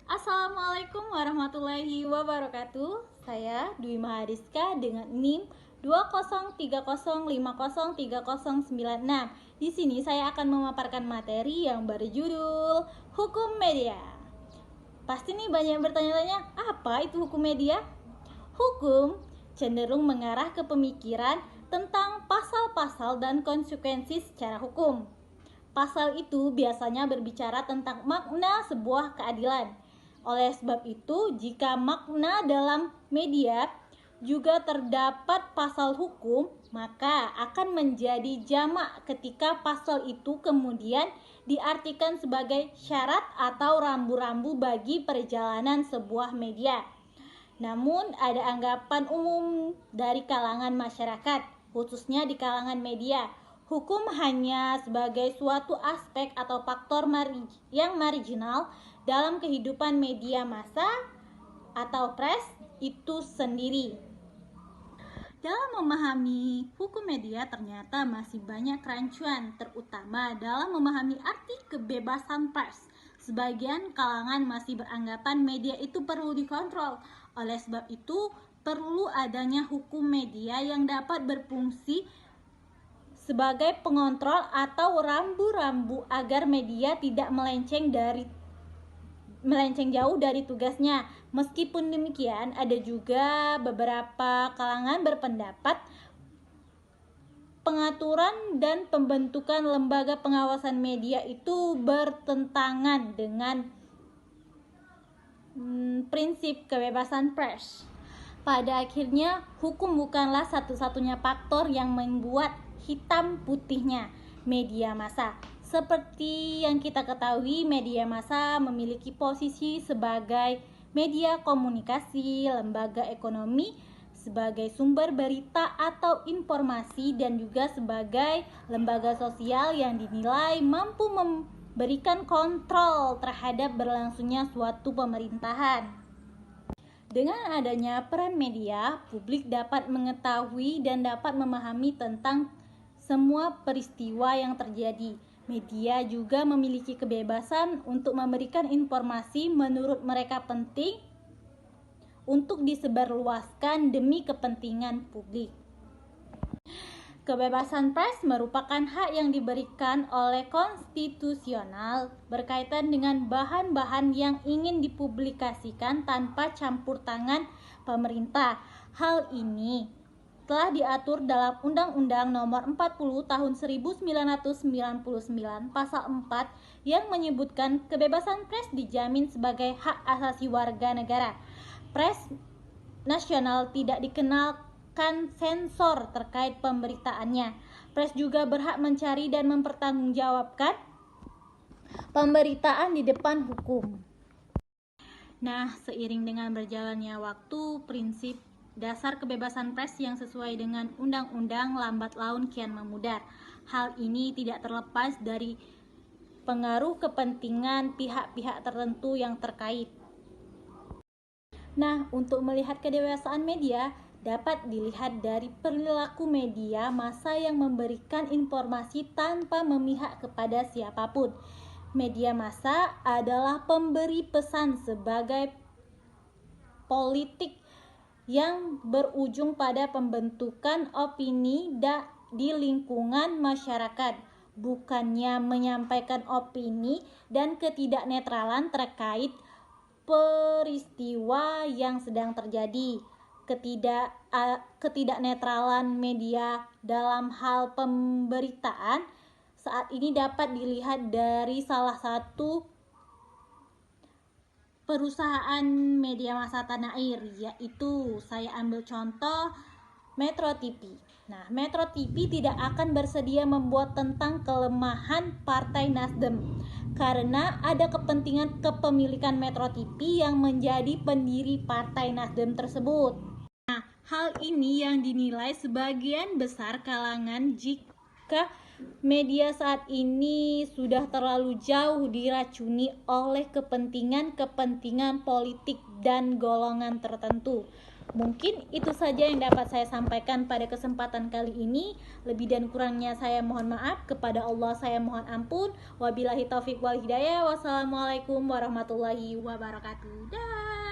Assalamualaikum warahmatullahi wabarakatuh. Saya Dwi Mahadiska dengan NIM 203050309. Di sini saya akan memaparkan materi yang berjudul Hukum Media. Pasti nih banyak yang bertanya-tanya, apa itu hukum media? Hukum cenderung mengarah ke pemikiran tentang pasal-pasal dan konsekuensi secara hukum. Pasal itu biasanya berbicara tentang makna sebuah keadilan. Oleh sebab itu, jika makna dalam media juga terdapat pasal hukum, maka akan menjadi jamak ketika pasal itu kemudian diartikan sebagai syarat atau rambu-rambu bagi perjalanan sebuah media. Namun, ada anggapan umum dari kalangan masyarakat, khususnya di kalangan media. Hukum hanya sebagai suatu aspek atau faktor yang marginal dalam kehidupan media massa atau pers itu sendiri. Dalam memahami hukum media ternyata masih banyak kerancuan, terutama dalam memahami arti kebebasan pers. Sebagian kalangan masih beranggapan media itu perlu dikontrol. Oleh sebab itu, perlu adanya hukum media yang dapat berfungsi sebagai pengontrol atau rambu-rambu agar media tidak melenceng jauh dari tugasnya. Meskipun demikian, ada juga beberapa kalangan berpendapat pengaturan dan pembentukan lembaga pengawasan media itu bertentangan dengan prinsip kebebasan pers. Pada akhirnya, hukum bukanlah satu-satunya faktor yang membuat hitam putihnya media massa. Seperti yang kita ketahui, media massa memiliki posisi sebagai media komunikasi, lembaga ekonomi, sebagai sumber berita atau informasi, dan juga sebagai lembaga sosial yang dinilai mampu memberikan kontrol terhadap berlangsungnya suatu pemerintahan. Dengan adanya peran media, publik dapat mengetahui dan dapat memahami tentang semua peristiwa yang terjadi. Media juga memiliki kebebasan untuk memberikan informasi menurut mereka penting untuk disebarluaskan demi kepentingan publik. Kebebasan pers merupakan hak yang diberikan oleh konstitusional berkaitan dengan bahan-bahan yang ingin dipublikasikan tanpa campur tangan pemerintah. Hal ini telah diatur dalam Undang-Undang Nomor 40 Tahun 1999 Pasal 4 yang menyebutkan kebebasan pers dijamin sebagai hak asasi warga negara. Pers nasional tidak dikenalkan sensor terkait pemberitaannya. Pers juga berhak mencari dan mempertanggungjawabkan pemberitaan di depan hukum. Nah, seiring dengan berjalannya waktu, prinsip dasar kebebasan pers yang sesuai dengan undang-undang lambat laun kian memudar. Hal ini tidak terlepas dari pengaruh kepentingan pihak-pihak tertentu yang terkait. Nah, untuk melihat kedewasaan media dapat dilihat dari perilaku media massa yang memberikan informasi tanpa memihak kepada siapapun. Media massa adalah pemberi pesan sebagai politik yang berujung pada pembentukan opini di lingkungan masyarakat, bukannya menyampaikan opini dan ketidaknetralan terkait peristiwa yang sedang terjadi. Ketidaknetralan media dalam hal pemberitaan saat ini dapat dilihat dari salah satu perusahaan media massa tanah air, yaitu saya ambil contoh Metro TV. Nah, Metro TV tidak akan bersedia membuat tentang kelemahan Partai Nasdem karena ada kepentingan kepemilikan Metro TV yang menjadi pendiri Partai Nasdem tersebut. Nah, hal ini yang dinilai sebagian besar kalangan jika media saat ini sudah terlalu jauh diracuni oleh kepentingan politik dan golongan tertentu. Mungkin itu saja yang dapat saya sampaikan pada kesempatan kali ini. Lebih dan kurangnya saya mohon maaf. Kepada Allah saya mohon ampun. Wabillahi taufiq wal hidayah. Wassalamualaikum warahmatullahi wabarakatuh. Dah.